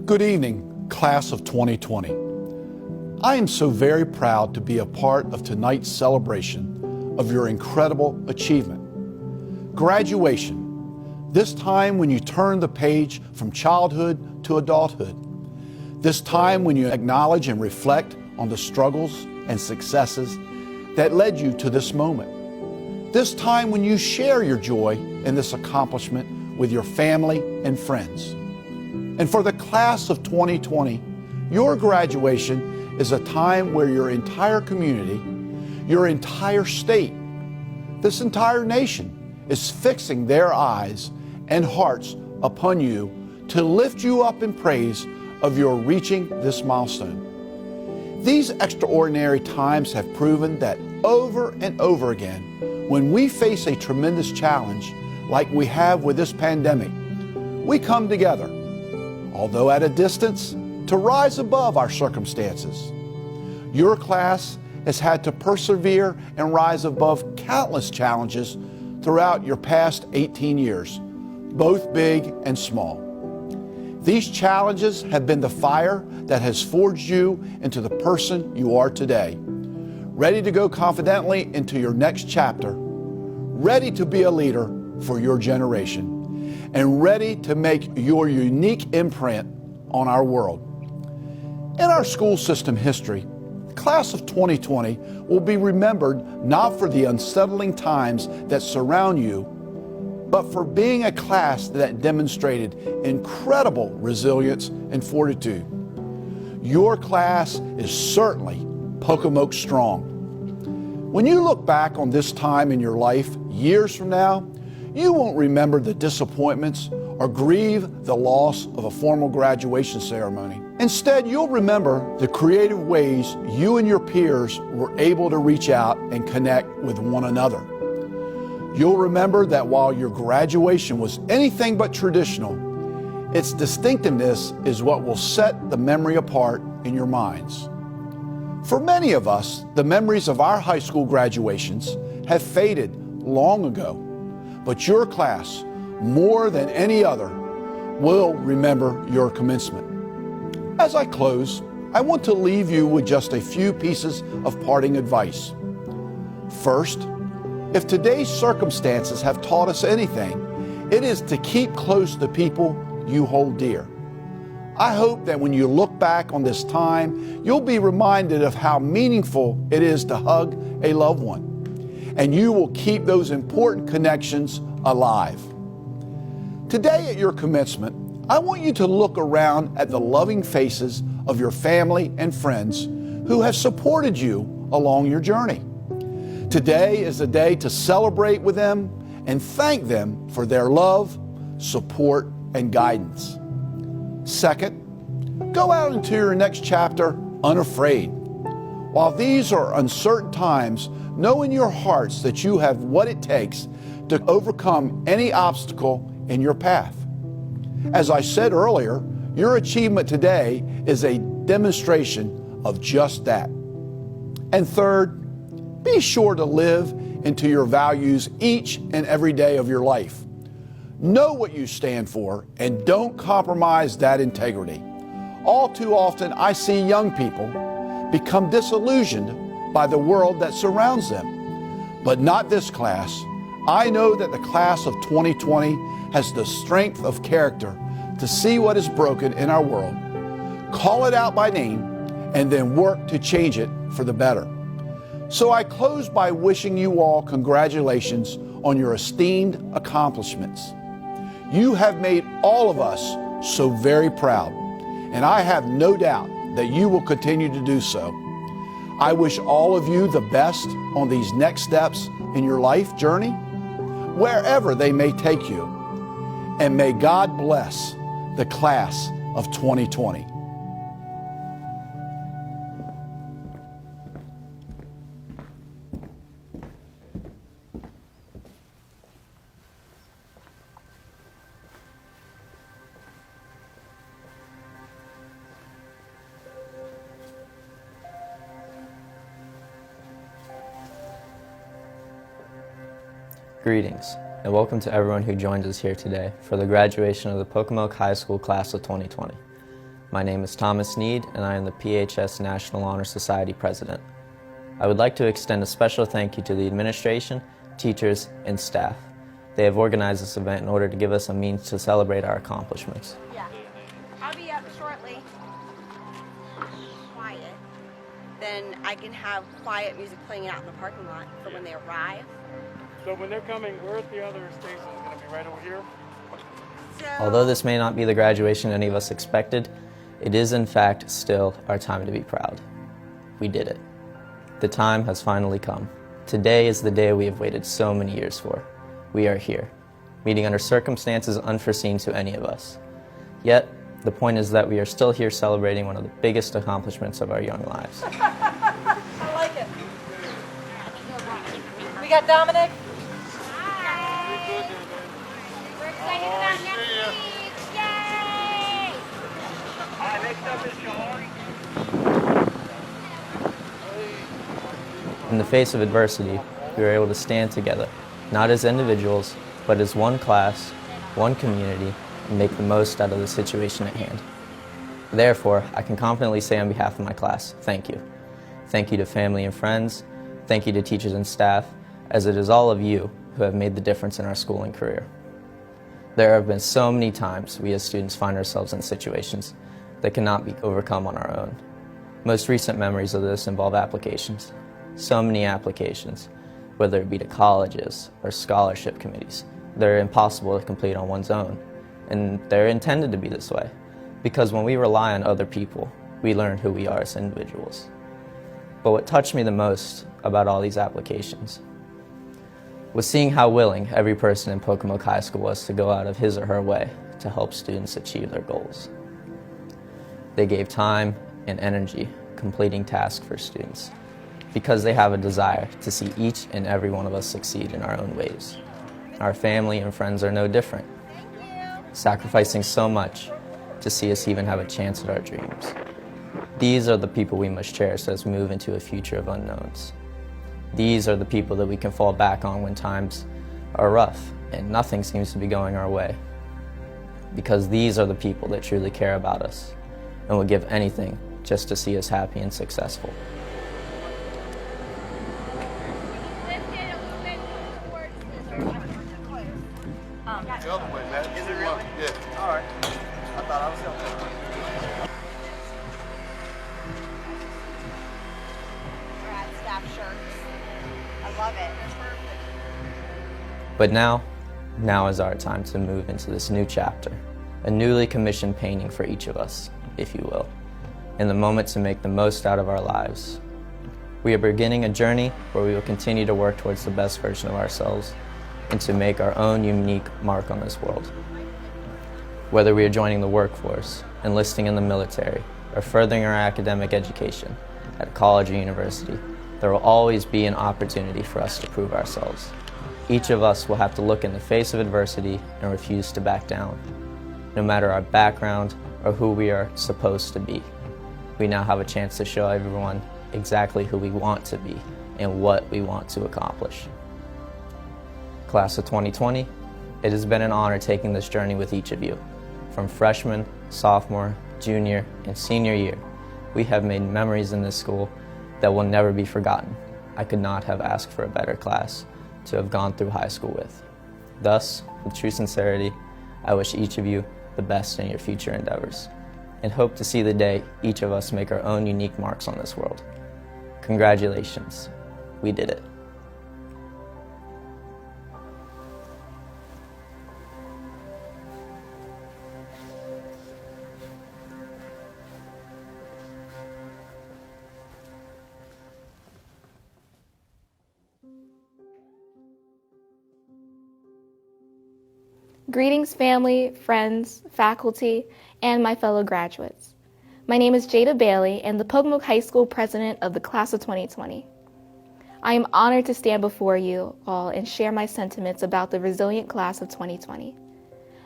Good evening, class of 2020. I am so very proud to be a part of tonight's celebration of your incredible achievement. Graduation, this time when you turn the page from childhood to adulthood. This time when you acknowledge and reflect on the struggles and successes that led you to this moment. This time when you share your joy in this accomplishment with your family and friends. And for the class of 2020, your graduation is a time where your entire community, your entire state, this entire nation is fixing their eyes and hearts upon you to lift you up in praise of your reaching this milestone. These extraordinary times have proven that over and over again, when we face a tremendous challenge like we have with this pandemic, we come together, although at a distance, to rise above our circumstances. Your class has had to persevere and rise above countless challenges throughout your past 18 years, both big and small. These challenges have been the fire that has forged you into the person you are today, ready to go confidently into your next chapter, ready to be a leader for your generation, and ready to make your unique imprint on our world. In our school system history, the class of 2020 will be remembered not for the unsettling times that surround you, but for being a class that demonstrated incredible resilience and fortitude. Your class is certainly Pocomoke strong. When you look back on this time in your life years from now, you won't remember the disappointments or grieve the loss of a formal graduation ceremony. Instead, you'll remember the creative ways you and your peers were able to reach out and connect with one another. You'll remember that while your graduation was anything but traditional, its distinctiveness is what will set the memory apart in your minds. For many of us, the memories of our high school graduations have faded long ago. But your class, more than any other, will remember your commencement. As I close, I want to leave you with just a few pieces of parting advice. First, if today's circumstances have taught us anything, it is to keep close the people you hold dear. I hope that when you look back on this time, you'll be reminded of how meaningful it is to hug a loved one. And you will keep those important connections alive. Today at your commencement, I want you to look around at the loving faces of your family and friends who have supported you along your journey. Today is a day to celebrate with them and thank them for their love, support, and guidance. Second, go out into your next chapter unafraid. While these are uncertain times, know in your hearts that you have what it takes to overcome any obstacle in your path. As I said earlier, your achievement today is a demonstration of just that. And third, be sure to live into your values each and every day of your life. Know what you stand for and don't compromise that integrity. All too often, I see young people become disillusioned by the world that surrounds them. But not this class. I know that the class of 2020 has the strength of character to see what is broken in our world, call it out by name, and then work to change it for the better. So I close by wishing you all congratulations on your esteemed accomplishments. You have made all of us so very proud, and I have no doubt that you will continue to do so. I wish all of you the best on these next steps in your life journey, wherever they may take you. And may God bless the class of 2020. Greetings, and welcome to everyone who joins us here today for the graduation of the Pocomoke High School Class of 2020. My name is Thomas Need, and I am the PHS National Honor Society President. I would like to extend a special thank you to the administration, teachers, and staff. They have organized this event in order to give us a means to celebrate our accomplishments. Yeah. I'll be up shortly. Quiet. Then I can have quiet music playing out in the parking lot for when they arrive. So when they're coming, where's the other station? Is going to be right over here? So, Although this may not be the graduation any of us expected, it is in fact still our time to be proud. We did it. The time has finally come. Today is the day we have waited so many years for. We are here, meeting under circumstances unforeseen to any of us. Yet, the point is that we are still here celebrating one of the biggest accomplishments of our young lives. I like it. We got Dominic. Hi. We're excited about next week. Yay! Hi, next up is John. In the face of adversity, we were able to stand together, not as individuals, but as one class, one community, and make the most out of the situation at hand. Therefore, I can confidently say on behalf of my class, thank you. Thank you to family and friends, thank you to teachers and staff, as it is all of you who have made the difference in our schooling career. There have been so many times we as students find ourselves in situations that cannot be overcome on our own. Most recent memories of this involve applications. So many applications, whether it be to colleges or scholarship committees. They're impossible to complete on one's own, and they're intended to be this way, because when we rely on other people, we learn who we are as individuals. But what touched me the most about all these applications was seeing how willing every person in Pocomoke High School was to go out of his or her way to help students achieve their goals. They gave time and energy completing tasks for students, because they have a desire to see each and every one of us succeed in our own ways. Our family and friends are no different, sacrificing so much to see us even have a chance at our dreams. These are the people we must cherish as we move into a future of unknowns. These are the people that we can fall back on when times are rough and nothing seems to be going our way. Because these are the people that truly care about us and will give anything just to see us happy and successful. The other way, Matt. Is it really? Yeah. All right. I thought I was helping. Brad staff shirts. I love it. But now is our time to move into this new chapter, a newly commissioned painting for each of us, if you will, and the moment to make the most out of our lives. We are beginning a journey where we will continue to work towards the best version of ourselves and to make our own unique mark on this world. Whether we are joining the workforce, enlisting in the military, or furthering our academic education at college or university, there will always be an opportunity for us to prove ourselves. Each of us will have to look in the face of adversity and refuse to back down. No matter our background or who we are supposed to be, we now have a chance to show everyone exactly who we want to be and what we want to accomplish. Class of 2020, it has been an honor taking this journey with each of you. From freshman, sophomore, junior, and senior year, we have made memories in this school that will never be forgotten. I could not have asked for a better class to have gone through high school with. Thus, with true sincerity, I wish each of you the best in your future endeavors, and hope to see the day each of us make our own unique marks on this world. Congratulations, we did it. Greetings, family, friends, faculty, and my fellow graduates. My name is Jada Bailey, and the Pocomoke High School president of the class of 2020. I am honored to stand before you all and share my sentiments about the resilient class of 2020.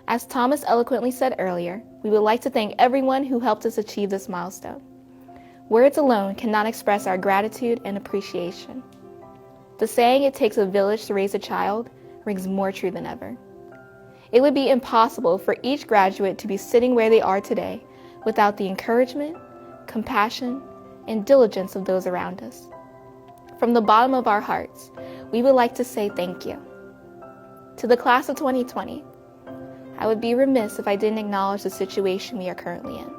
As Thomas eloquently said earlier, we would like to thank everyone who helped us achieve this milestone. Words alone cannot express our gratitude and appreciation. The saying, "It takes a village to raise a child," rings more true than ever. It would be impossible for each graduate to be sitting where they are today without the encouragement, compassion, and diligence of those around us. From the bottom of our hearts, we would like to say thank you. To the class of 2020, I would be remiss if I didn't acknowledge the situation we are currently in.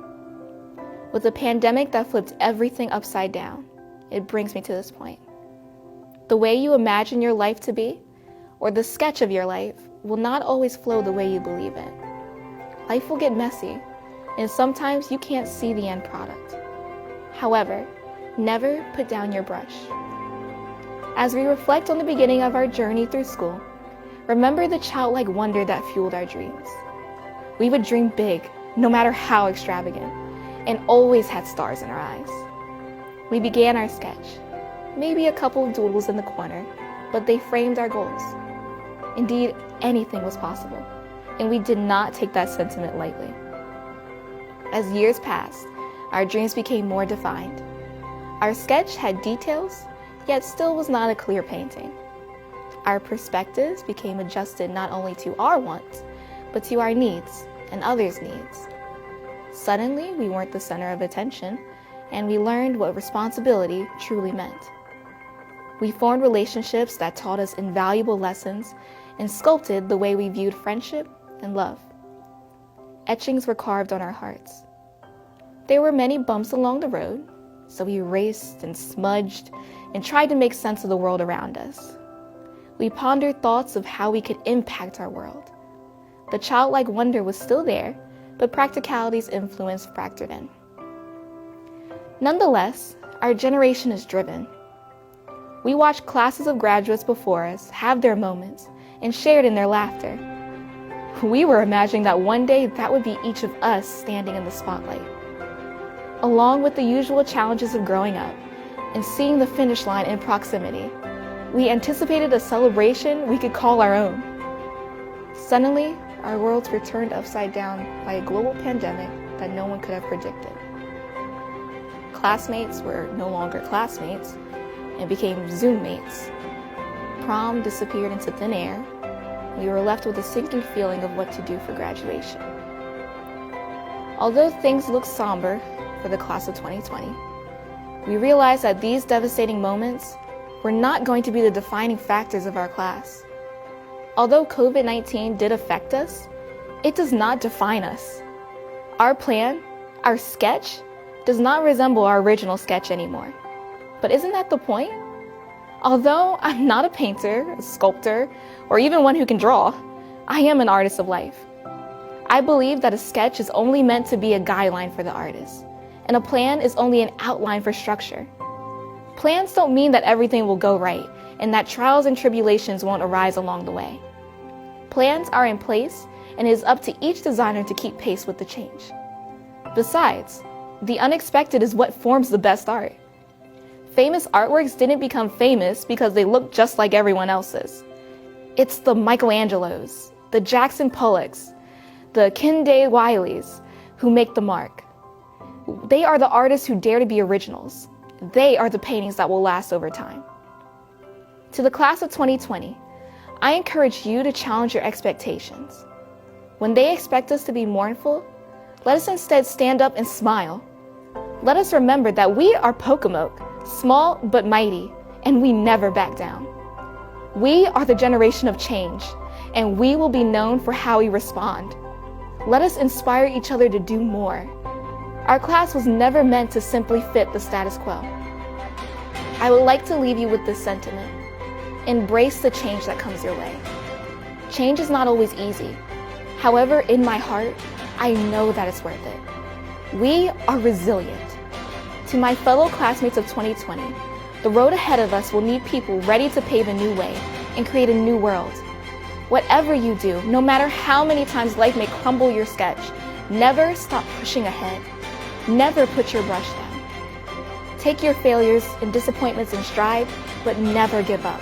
With a pandemic that flipped everything upside down, it brings me to this point. The way you imagine your life to be, or the sketch of your life, will not always flow the way you believe it. Life will get messy, and sometimes you can't see the end product. However, never put down your brush. As we reflect on the beginning of our journey through school, remember the childlike wonder that fueled our dreams. We would dream big, no matter how extravagant, and always had stars in our eyes. We began our sketch, maybe a couple of doodles in the corner, but they framed our goals. Indeed, anything was possible, and we did not take that sentiment lightly. As years passed, our dreams became more defined. Our sketch had details, yet still was not a clear painting. Our perspectives became adjusted not only to our wants, but to our needs and others' needs. Suddenly, we weren't the center of attention, and we learned what responsibility truly meant. We formed relationships that taught us invaluable lessons and sculpted the way we viewed friendship and love. Etchings were carved on our hearts. There were many bumps along the road, so we raced and smudged and tried to make sense of the world around us. We pondered thoughts of how we could impact our world. The childlike wonder was still there, but practicality's influence factored in. Nonetheless, our generation is driven. We watched classes of graduates before us have their moments and shared in their laughter. We were imagining that one day that would be each of us standing in the spotlight. Along with the usual challenges of growing up and seeing the finish line in proximity, we anticipated a celebration we could call our own. Suddenly, our worlds were turned upside down by a global pandemic that no one could have predicted. Classmates were no longer classmates and became Zoom mates. Prom disappeared into thin air. We were left with a sinking feeling of what to do for graduation. Although things looked somber for the class of 2020, we realized that these devastating moments were not going to be the defining factors of our class. Although COVID-19 did affect us, it does not define us. Our plan, our sketch, does not resemble our original sketch anymore. But isn't that the point? Although I'm not a painter, a sculptor, or even one who can draw, I am an artist of life. I believe that a sketch is only meant to be a guideline for the artist, and a plan is only an outline for structure. Plans don't mean that everything will go right and that trials and tribulations won't arise along the way. Plans are in place, and it is up to each designer to keep pace with the change. Besides, the unexpected is what forms the best art. Famous artworks didn't become famous because they looked just like everyone else's. It's the Michelangelos, the Jackson Pollocks, the Kehinde Wileys who make the mark. They are the artists who dare to be originals. They are the paintings that will last over time. To the class of 2020, I encourage you to challenge your expectations. When they expect us to be mournful, let us instead stand up and smile. Let us remember that we are Pocomoke, small but mighty, and we never back down. We are the generation of change, and we will be known for how we respond. Let us inspire each other to do more. Our class was never meant to simply fit the status quo. I would like to leave you with this sentiment. Embrace the change that comes your way. Change is not always easy. However, in my heart, I know that it's worth it. We are resilient. To my fellow classmates of 2020, the road ahead of us will need people ready to pave a new way and create a new world. Whatever you do, no matter how many times life may crumble your sketch, never stop pushing ahead. Never put your brush down. Take your failures and disappointments in stride, but never give up.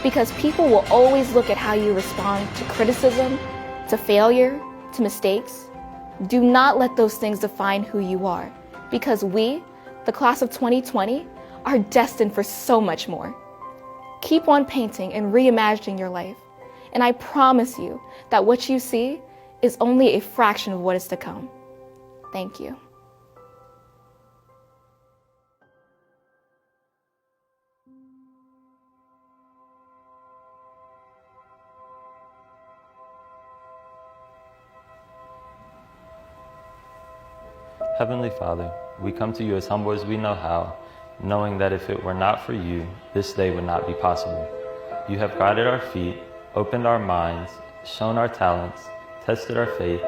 Because people will always look at how you respond to criticism, to failure, to mistakes. Do not let those things define who you are, because we, the class of 2020, are destined for so much more. Keep on painting and reimagining your life, and I promise you that what you see is only a fraction of what is to come. Thank you. Heavenly Father, we come to you as humble as we know how, knowing that if it were not for you, this day would not be possible. You have guided our feet, opened our minds, shown our talents, tested our faith,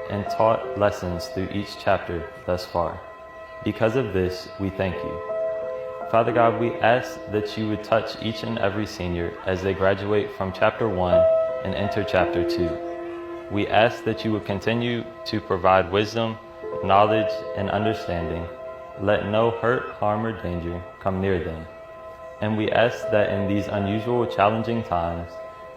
and taught lessons through each chapter thus far. Because of this, we thank you. Father God, we ask that you would touch each and every senior as they graduate from Chapter 1 and enter Chapter 2. We ask that you would continue to provide wisdom, knowledge, and understanding. Let no hurt, harm, or danger come near them. And we ask that in these unusual, challenging times,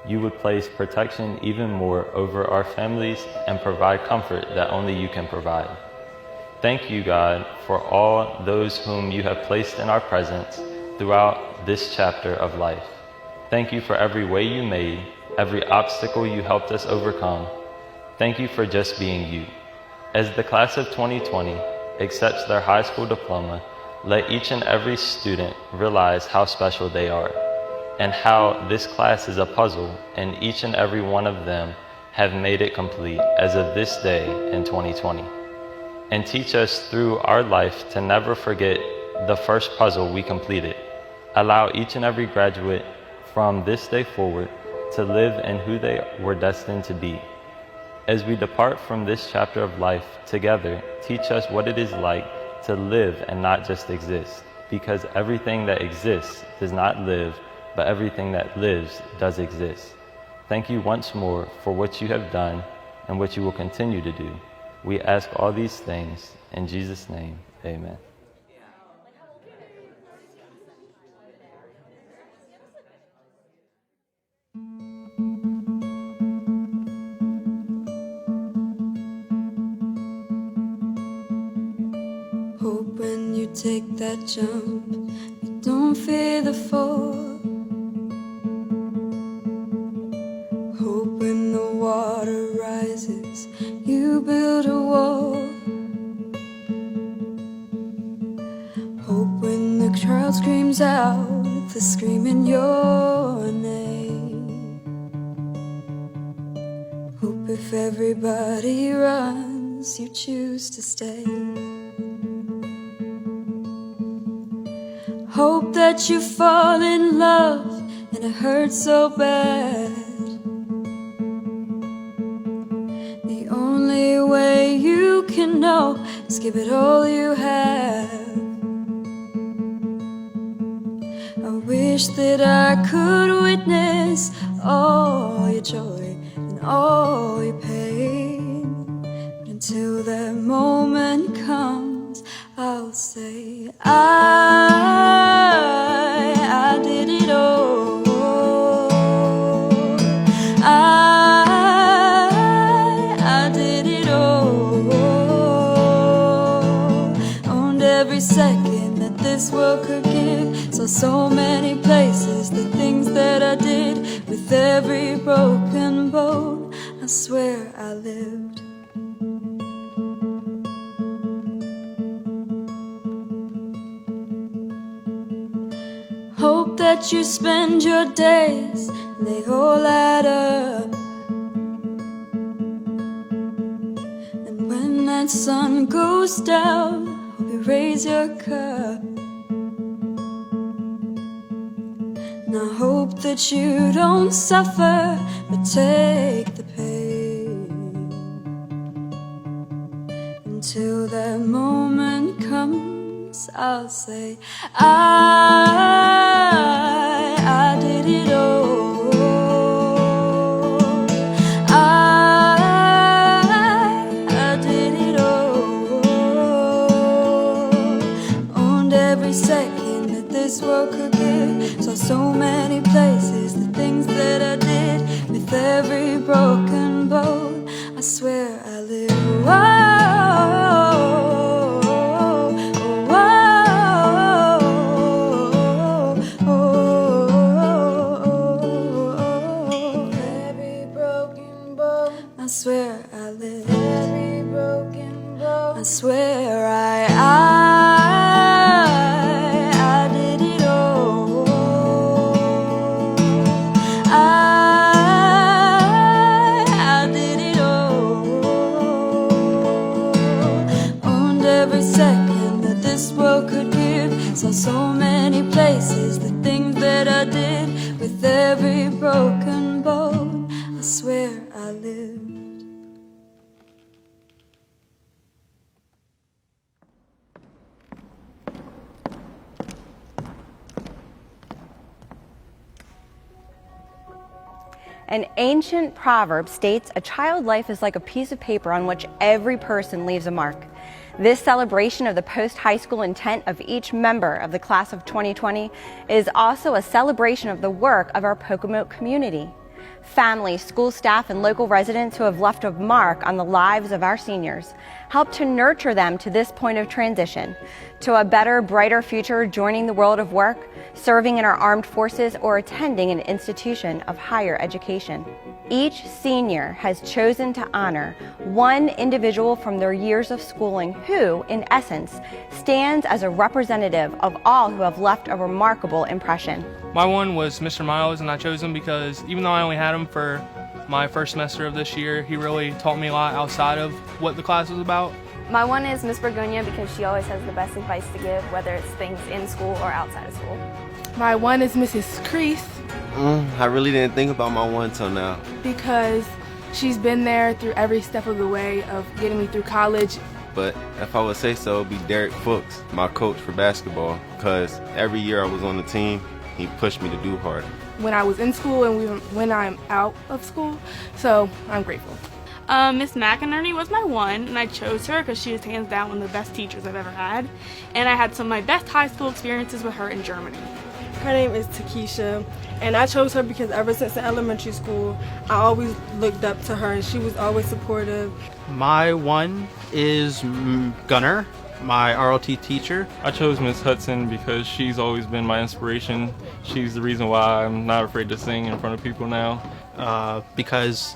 you would place protection even more over our families and provide comfort that only you can provide. Thank you, God, for all those whom you have placed in our presence throughout this chapter of life. Thank you for every way you made, every obstacle you helped us overcome. Thank you for just being you. As the class of 2020 accepts their high school diploma, let each and every student realize how special they are and how this class is a puzzle and each and every one of them have made it complete as of this day in 2020. And teach us through our life to never forget the first puzzle we completed. Allow each and every graduate from this day forward to live in who they were destined to be. As we depart from this chapter of life together, teach us what it is like to live and not just exist, because everything that exists does not live, but everything that lives does exist. Thank you once more for what you have done and what you will continue to do. We ask all these things in Jesus' name, amen. Hope when you take that jump, you don't fear the fall. Hope when the water rises, you build a wall. Hope when the crowd screams out, they're screaming your name. Hope if everybody runs, you choose to stay. Hope that you fall in love and it hurts so bad. The only way you can know is give it all you have. I wish that I could witness all your joy and all your pain, but until that moment comes, I'll say I did it all. I did it all. Owned every second that this world could give. Saw so many places, the things that I did. With every broken bone, I swear I lived. Hope that you spend your days and they all add up. And when that sun goes down, hope you raise your cup. And I hope that you don't suffer, but take the pain until that moment comes. I'll say I did it all. I did it all. Owned every second that this world could give. Saw so many places, the things that I did. With every broken bone, I swear I live. every broken bone. I swear I lived. An ancient proverb states, "A child life is like a piece of paper on which every person leaves a mark." This celebration of the post-high school intent of each member of the class of 2020 is also a celebration of the work of our Pocomoke community. Families, school staff, and local residents who have left a mark on the lives of our seniors help to nurture them to this point of transition, to a better, brighter future, joining the world of work, serving in our armed forces, or attending an institution of higher education. Each senior has chosen to honor one individual from their years of schooling who, in essence, stands as a representative of all who have left a remarkable impression. My one was Mr. Miles, and I chose him because even though I only had him for my first semester of this year, he really taught me a lot outside of what the class was about. My one is Miss Bergonia because she always has the best advice to give, whether it's things in school or outside of school. My one is Mrs. Crease. I really didn't think about my one till now. Because she's been there through every step of the way of getting me through college. But if I would say so, it'd be Derek Fuchs, my coach for basketball, because every year I was on the team, he pushed me to do harder. When I was in school and when I'm out of school, so I'm grateful. Miss McInerney was my one, and I chose her because she was hands down one of the best teachers I've ever had, and I had some of my best high school experiences with her in Germany. Her name is Takesha, and I chose her because ever since elementary school, I always looked up to her, and she was always supportive. My one is Gunner, my RLT teacher. I chose Miss Hudson because she's always been my inspiration. She's the reason why I'm not afraid to sing in front of people now. Because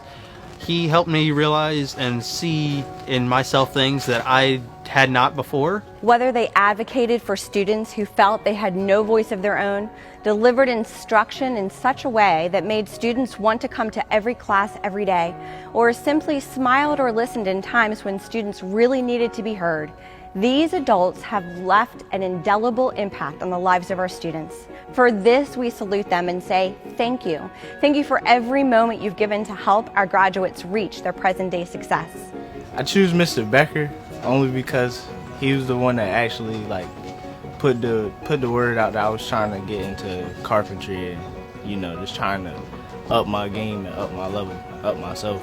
he helped me realize and see in myself things that I had not before. Whether they advocated for students who felt they had no voice of their own, delivered instruction in such a way that made students want to come to every class every day, or simply smiled or listened in times when students really needed to be heard, these adults have left an indelible impact on the lives of our students. For this, we salute them and say thank you. Thank you for every moment you've given to help our graduates reach their present-day success. I choose Mr. Becker only because he was the one that actually put the word out that I was trying to get into carpentry and, just trying to up my game and up my level, up myself.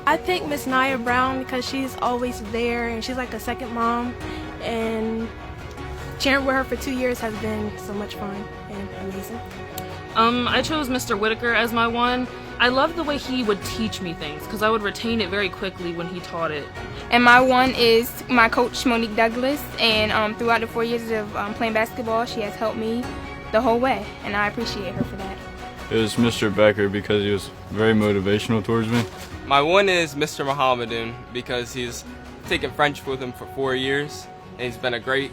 I picked Miss Nia Brown because she's always there and she's like a second mom, and sharing with her for 2 years has been so much fun and amazing. I chose Mr. Whitaker as my one. I loved the way he would teach me things because I would retain it very quickly when he taught it. And my one is my coach, Monique Douglas, and throughout the 4 years of playing basketball, she has helped me the whole way, and I appreciate her for that. It was Mr. Becker because he was very motivational towards me. My one is Mr. Mohammedan because he's taken French with him for 4 years, and he's been a great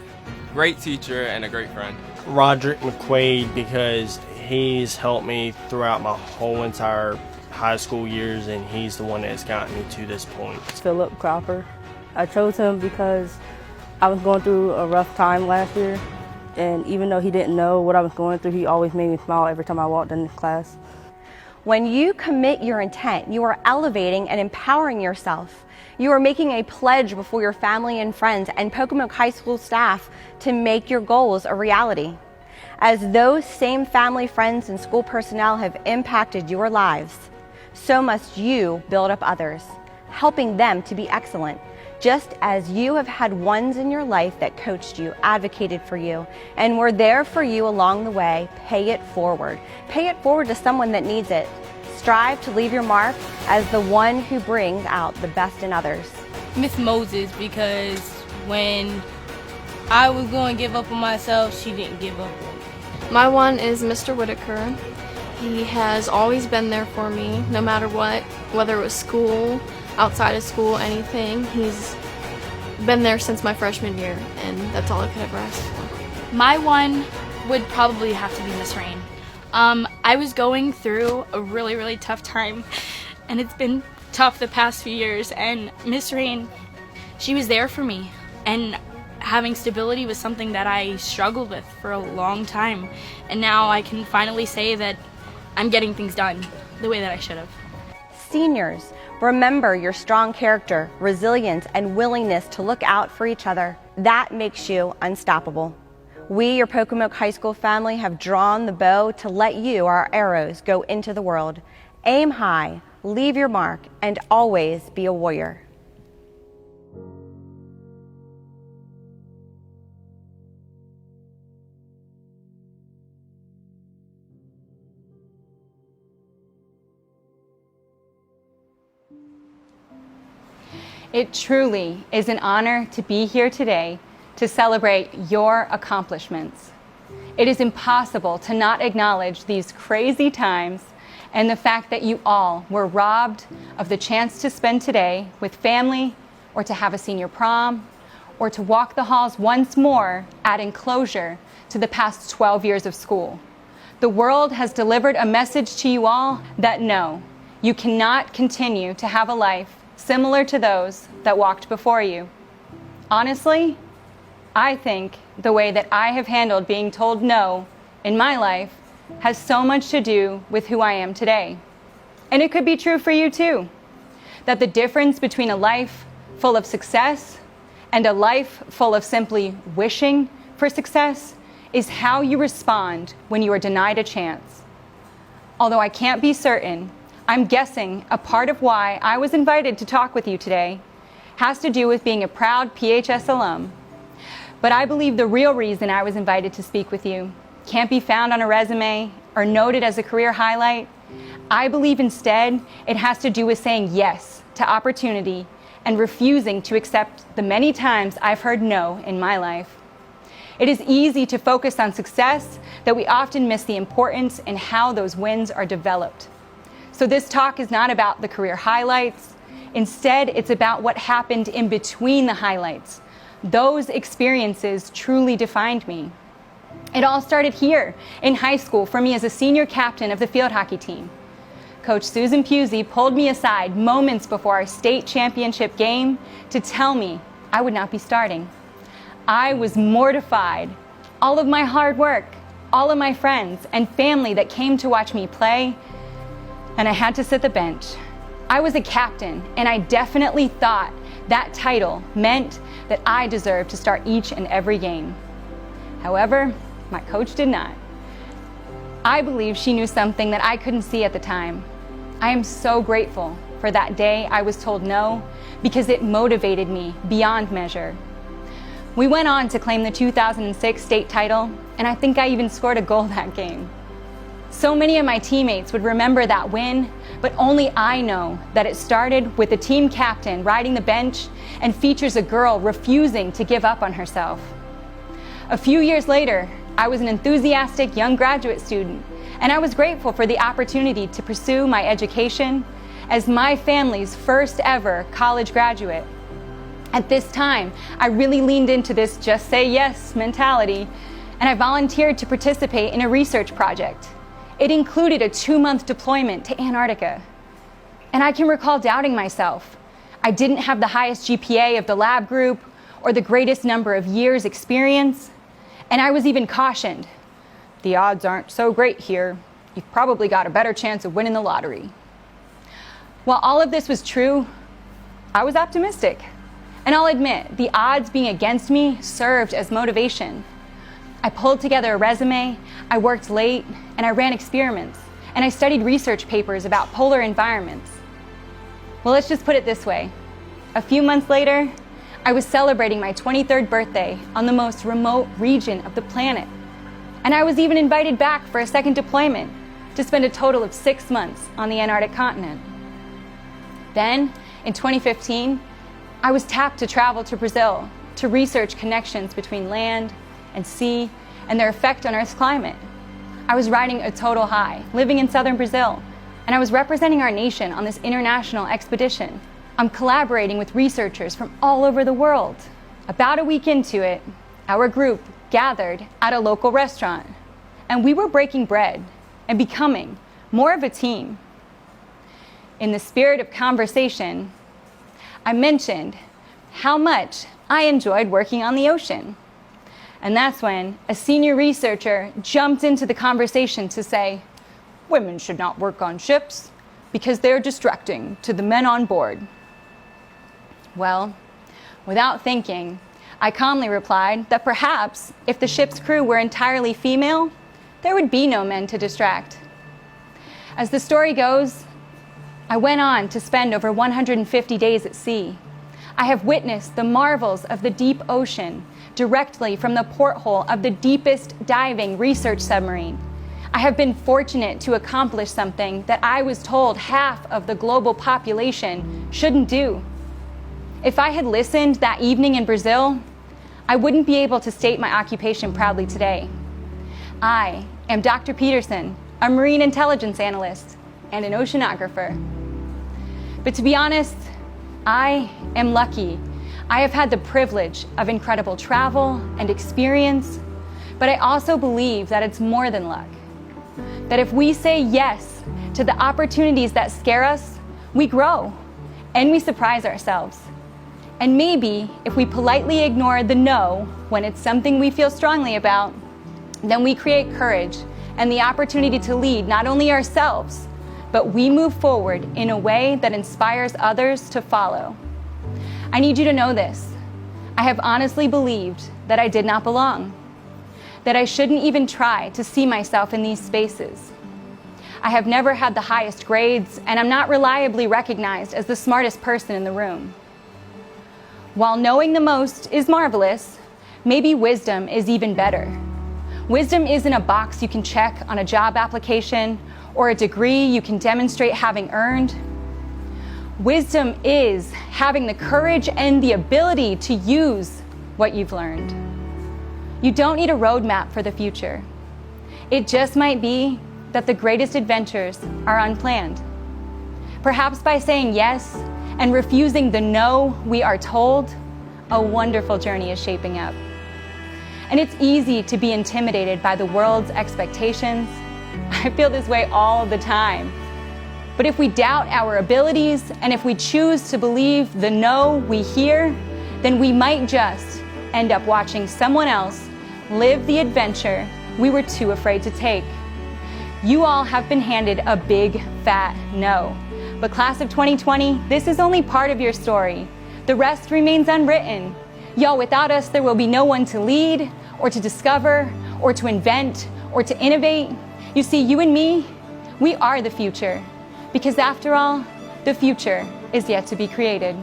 teacher and a great friend. Roderick McQuaid because he's helped me throughout my whole entire high school years, and he's the one that's gotten me to this point. Philip Cropper. I chose him because I was going through a rough time last year, and even though he didn't know what I was going through, he always made me smile every time I walked into class. When you commit your intent, you are elevating and empowering yourself. You are making a pledge before your family and friends and Pocomoke High School staff to make your goals a reality. As those same family, friends, and school personnel have impacted your lives, so must you build up others, helping them to be excellent, just as you have had ones in your life that coached you, advocated for you, and were there for you along the way. Pay it forward. Pay it forward to someone that needs it. Strive to leave your mark as the one who brings out the best in others. Miss Moses, because when I was going to give up on myself, she didn't give up on me. My one is Mr. Whitaker. He has always been there for me, no matter what, whether it was school, outside of school, anything. He's been there since my freshman year, and that's all I could ever ask for. My one would probably have to be Miss Rain. I was going through a really, really tough time, and it's been tough the past few years, and Miss Rain, she was there for me, and having stability was something that I struggled with for a long time, and now I can finally say that I'm getting things done the way that I should have. Seniors, remember your strong character, resilience, and willingness to look out for each other. That makes you unstoppable. We, your Pocomoke High School family, have drawn the bow to let you, our arrows, go into the world. Aim high, leave your mark, and always be a warrior. It truly is an honor to be here today to celebrate your accomplishments. It is impossible to not acknowledge these crazy times and the fact that you all were robbed of the chance to spend today with family, or to have a senior prom, or to walk the halls once more, adding closure to the past 12 years of school. The world has delivered a message to you all that no, you cannot continue to have a life similar to those that walked before you. Honestly, I think the way that I have handled being told no in my life has so much to do with who I am today. And it could be true for you too, that the difference between a life full of success and a life full of simply wishing for success is how you respond when you are denied a chance. Although I can't be certain, I'm guessing a part of why I was invited to talk with you today has to do with being a proud PHS alum. But I believe the real reason I was invited to speak with you can't be found on a resume or noted as a career highlight. I believe instead it has to do with saying yes to opportunity and refusing to accept the many times I've heard no in my life. It is easy to focus on success that we often miss the importance in how those wins are developed. So this talk is not about the career highlights. Instead, it's about what happened in between the highlights. Those experiences truly defined me. It all started here in high school for me as a senior captain of the field hockey team. Coach Susan Pusey pulled me aside moments before our state championship game to tell me I would not be starting. I was mortified. All of my hard work, all of my friends and family that came to watch me play, and I had to sit the bench. I was a captain, and I definitely thought that title meant that I deserved to start each and every game. However, my coach did not. I believe she knew something that I couldn't see at the time. I am so grateful for that day I was told no, because it motivated me beyond measure. We went on to claim the 2006 state title, and I think I even scored a goal that game. So many of my teammates would remember that win, but only I know that it started with the team captain riding the bench and features a girl refusing to give up on herself. A few years later, I was an enthusiastic young graduate student, and I was grateful for the opportunity to pursue my education as my family's first ever college graduate. At this time, I really leaned into this just say yes mentality, and I volunteered to participate in a research project. It included a 2-month deployment to Antarctica. And I can recall doubting myself. I didn't have the highest GPA of the lab group or the greatest number of years experience. And I was even cautioned. The odds aren't so great here. You've probably got a better chance of winning the lottery. While all of this was true, I was optimistic. And I'll admit, the odds being against me served as motivation. I pulled together a resume, I worked late, and I ran experiments, and I studied research papers about polar environments. Well, let's just put it this way. A few months later, I was celebrating my 23rd birthday on the most remote region of the planet. And I was even invited back for a second deployment to spend a total of 6 months on the Antarctic continent. Then, in 2015, I was tapped to travel to Brazil to research connections between land and sea and their effect on Earth's climate. I was riding a total high, living in southern Brazil, and I was representing our nation on this international expedition. I'm collaborating with researchers from all over the world. About a week into it, our group gathered at a local restaurant, and we were breaking bread and becoming more of a team. In the spirit of conversation, I mentioned how much I enjoyed working on the ocean. And that's when a senior researcher jumped into the conversation to say, women should not work on ships because they're distracting to the men on board. Well, without thinking, I calmly replied that perhaps if the ship's crew were entirely female, there would be no men to distract. As the story goes, I went on to spend over 150 days at sea. I have witnessed the marvels of the deep ocean directly from the porthole of the deepest diving research submarine. I have been fortunate to accomplish something that I was told half of the global population shouldn't do. If I had listened that evening in Brazil, I wouldn't be able to state my occupation proudly today. I am Dr. Peterson, a marine intelligence analyst and an oceanographer. But to be honest, I am lucky. I have had the privilege of incredible travel and experience, but I also believe that it's more than luck. That if we say yes to the opportunities that scare us, we grow and we surprise ourselves. And maybe if we politely ignore the no when it's something we feel strongly about, then we create courage and the opportunity to lead not only ourselves, but we move forward in a way that inspires others to follow. I need you to know this. I have honestly believed that I did not belong, that I shouldn't even try to see myself in these spaces. I have never had the highest grades, and I'm not reliably recognized as the smartest person in the room. While knowing the most is marvelous, maybe wisdom is even better. Wisdom isn't a box you can check on a job application or a degree you can demonstrate having earned. Wisdom is having the courage and the ability to use what you've learned. You don't need a roadmap for the future. It just might be that the greatest adventures are unplanned. Perhaps by saying yes and refusing the no we are told, a wonderful journey is shaping up. And it's easy to be intimidated by the world's expectations. I feel this way all the time. But if we doubt our abilities and if we choose to believe the no we hear, then we might just end up watching someone else live the adventure we were too afraid to take. You all have been handed a big, fat no. But class of 2020, this is only part of your story. The rest remains unwritten. Y'all, without us, there will be no one to lead, or to discover, or to invent, or to innovate. You see, you and me, we are the future. Because after all, the future is yet to be created.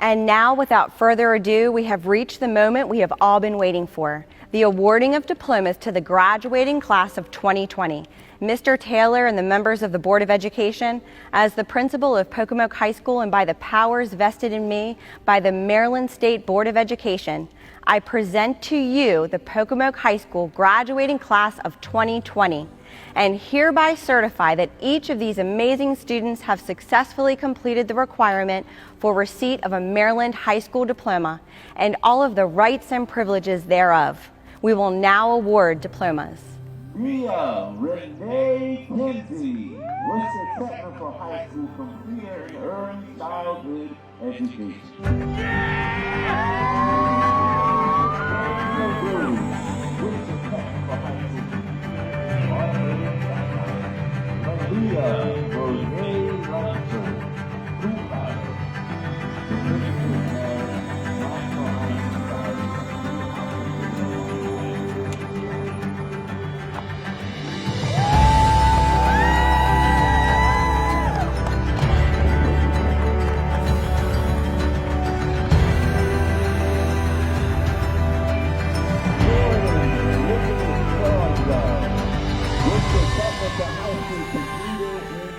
And now, without further ado, we have reached the moment we have all been waiting for, the awarding of diplomas to the graduating class of 2020. Mr. Taylor and the members of the Board of Education, as the principal of Pocomoke High School and by the powers vested in me by the Maryland State Board of Education, I present to you the Pocomoke High School graduating class of 2020. And hereby certify that each of these amazing students have successfully completed the requirement for receipt of a Maryland high school diploma and all of the rights and privileges thereof. We will now award diplomas. Mia Renee Kinsey, Worcester Technical High School completer in early childhood education. Maria Rose Lancho, High School completer in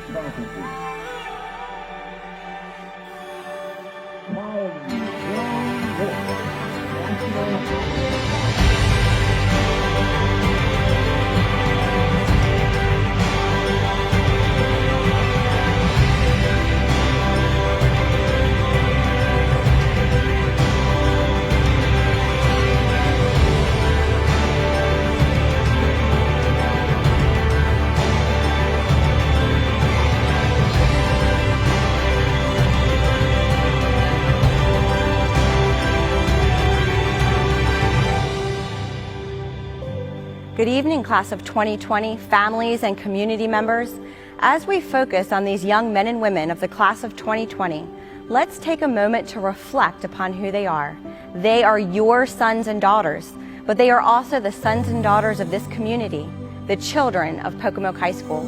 class of 2020 families and community members, as we focus on these young men and women of the class of 2020, let's take a moment to reflect upon who they are. They are your sons and daughters, but they are also the sons and daughters of this community, the children of Pocomoke High School.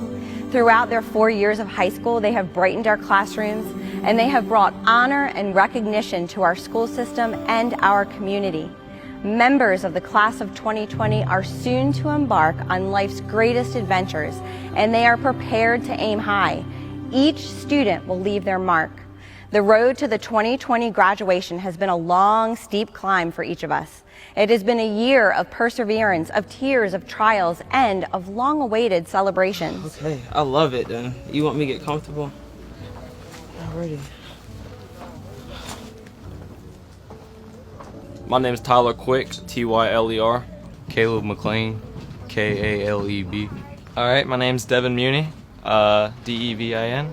Throughout their 4 years of high school, they have brightened our classrooms, and they have brought honor and recognition to our school system and our community. Members of the class of 2020 are soon to embark on life's greatest adventures, and they are prepared to aim high. Each student will leave their mark. The road to the 2020 graduation has been a long, steep climb for each of us. It has been a year of perseverance, of tears, of trials, and of long-awaited celebrations. Okay, I love it then. You want me to get comfortable? Alrighty. My name is Tyler Quick, Tyler. Caleb McLean, Kaleb. Alright, my name's Devin Muni, Devin.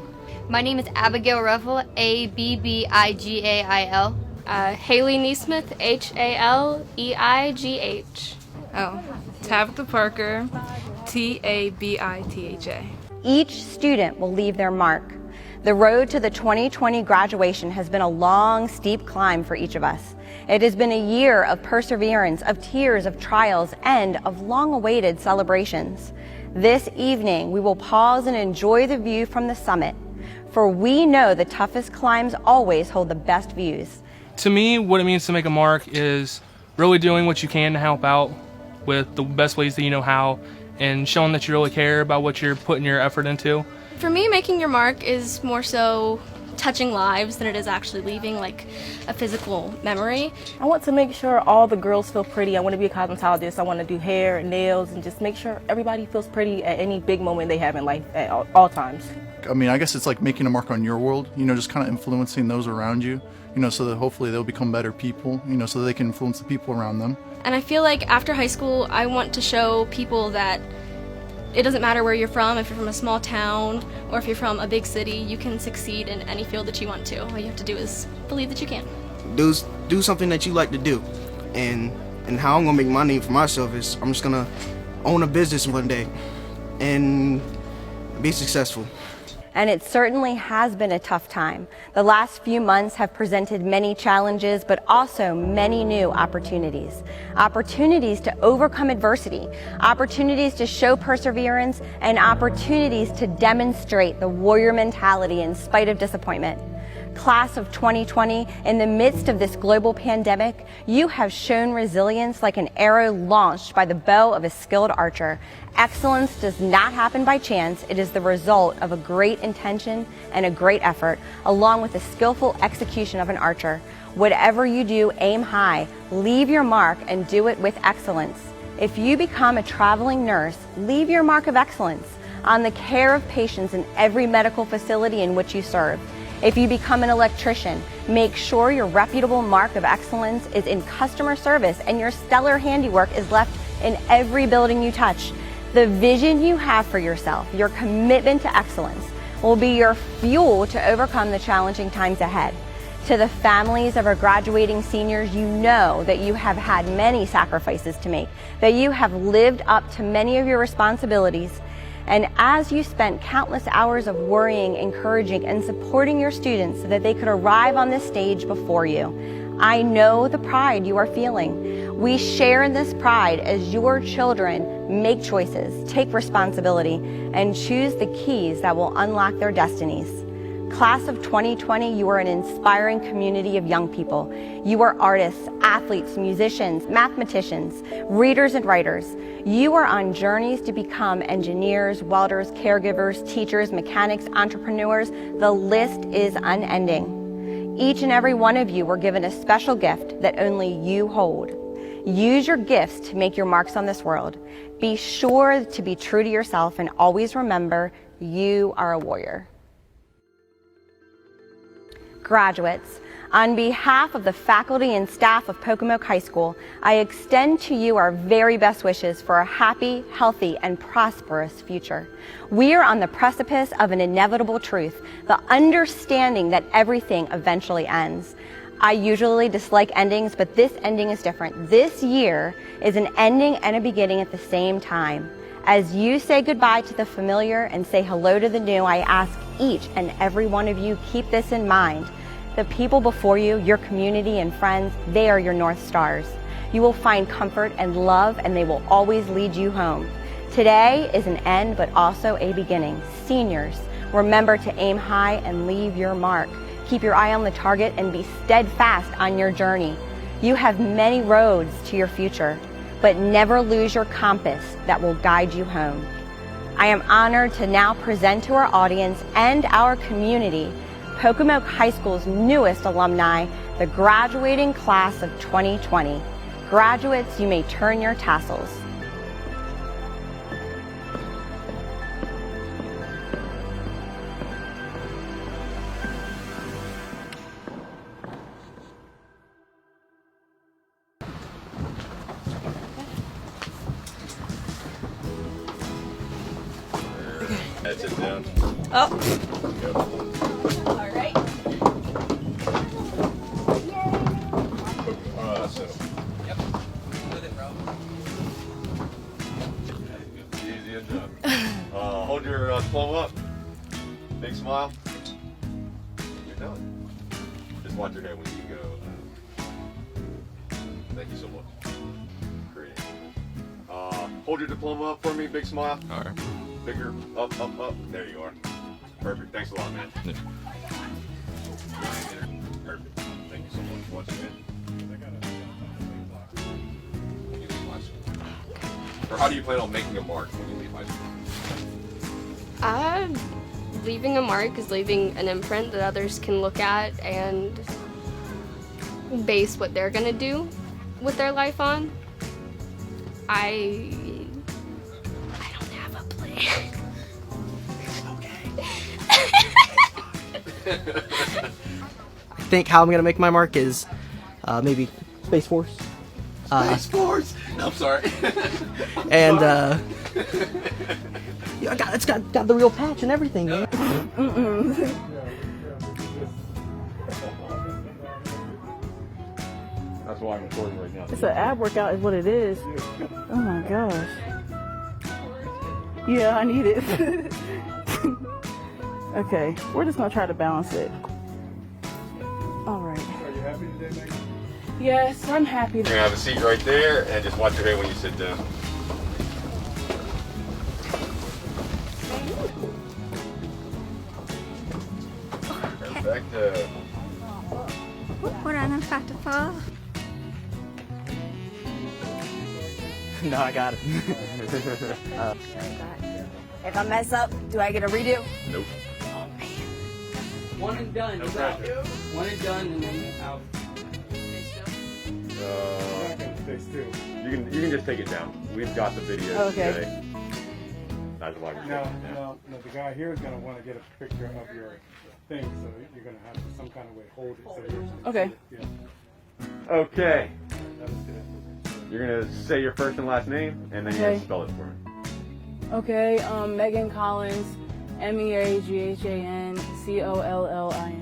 My name is Abigail Ruffle, Abbigail. Haley Neesmith, Haleigh. Oh, Tabitha Parker, Tabitha. Each student will leave their mark. The road to the 2020 graduation has been a long, steep climb for each of us. It has been a year of perseverance, of tears, of trials, and of long-awaited celebrations. This evening, we will pause and enjoy the view from the summit, for we know the toughest climbs always hold the best views. To me, what it means to make a mark is really doing what you can to help out with the best ways that you know how, and showing that you really care about what you're putting your effort into. For me, making your mark is more so touching lives than it is actually leaving like a physical memory. I want to make sure all the girls feel pretty. I want to be a cosmetologist. I want to do hair and nails and just make sure everybody feels pretty at any big moment they have in life at all times. I mean, I guess it's like making a mark on your world, just kind of influencing those around you, so that hopefully they'll become better people, so that they can influence the people around them. And I feel like after high school, I want to show people that it doesn't matter where you're from, if you're from a small town or if you're from a big city, you can succeed in any field that you want to. All you have to do is believe that you can. Do something that you like to do. And how I'm gonna make my name for myself is I'm just gonna own a business one day and be successful. And it certainly has been a tough time. The last few months have presented many challenges, but also many new opportunities. Opportunities to overcome adversity, opportunities to show perseverance, and opportunities to demonstrate the warrior mentality in spite of disappointment. Class of 2020, in the midst of this global pandemic, you have shown resilience like an arrow launched by the bow of a skilled archer. Excellence does not happen by chance. It is the result of a great intention and a great effort, along with the skillful execution of an archer. Whatever you do, aim high, leave your mark, and do it with excellence. If you become a traveling nurse, leave your mark of excellence on the care of patients in every medical facility in which you serve. If you become an electrician, make sure your reputable mark of excellence is in customer service and your stellar handiwork is left in every building you touch. The vision you have for yourself, your commitment to excellence, will be your fuel to overcome the challenging times ahead. To the families of our graduating seniors, you know that you have had many sacrifices to make, that you have lived up to many of your responsibilities. And as you spent countless hours of worrying, encouraging, and supporting your students so that they could arrive on this stage before you, I know the pride you are feeling. We share in this pride as your children make choices, take responsibility, and choose the keys that will unlock their destinies. Class of 2020, you are an inspiring community of young people. You are artists, athletes, musicians, mathematicians, readers, and writers. You are on journeys to become engineers, welders, caregivers, teachers, mechanics, entrepreneurs. The list is unending. Each and every one of you were given a special gift that only you hold. Use your gifts to make your marks on this world. Be sure to be true to yourself and always remember you are a warrior. Graduates, on behalf of the faculty and staff of Pocomoke High School, I extend to you our very best wishes for a happy, healthy, and prosperous future. We are on the precipice of an inevitable truth, the understanding that everything eventually ends. I usually dislike endings, but this ending is different. This year is an ending and a beginning at the same time. As you say goodbye to the familiar and say hello to the new, I ask each and every one of you, keep this in mind. The people before you, your community and friends, they are your North Stars. You will find comfort and love, and they will always lead you home. Today is an end, but also a beginning. Seniors, remember to aim high and leave your mark. Keep your eye on the target and be steadfast on your journey. You have many roads to your future, but never lose your compass that will guide you home. I am honored to now present to our audience and our community Pocomoke High School's newest alumni, the graduating class of 2020. Graduates, you may turn your tassels. Sit down. Oh. All right. Yep. With it, bro. Easy and done. Hold your diploma up. Big smile. You're done. Just watch your head when you go. Thank you so much. Great. Hold your diploma up for me. Big smile. All right. Bigger. Up, up, up. There you are. Perfect. Thanks a lot, man. Yeah. Perfect. Thank you so much. Once again. Or how do you plan on making a mark when you leave high school? Leaving a mark is leaving an imprint that others can look at and base what they're gonna do with their life on. I don't have a plan. I think how I'm gonna make my mark is maybe Space Force. Space Force. No, I'm sorry. And yeah, it's got the real patch and everything, man. That's why I'm recording right now. It's an ab workout is what it is. Oh my gosh. Yeah, I need it. Okay, we're just gonna try to balance it. All right. Are you happy today, Megan? Yes, I'm happy. You're gonna have a seat right there and just watch your head when you sit down. Perfect. Hold on, I'm about to fall. No, I got it. If I mess up, do I get a redo? Nope. One and done. No pressure. One and done, and then out. You can just take it down. We've got the video Okay. today. That's why we're taking it down. No, the guy here is going to want to get a picture of your thing, so you're going to have to some kind of way hold it. So Okay. Yeah. Okay. You're gonna say your first and last name, and then you're gonna spell it for me. Okay, Megan Collins, MEAGHAN COLLINS.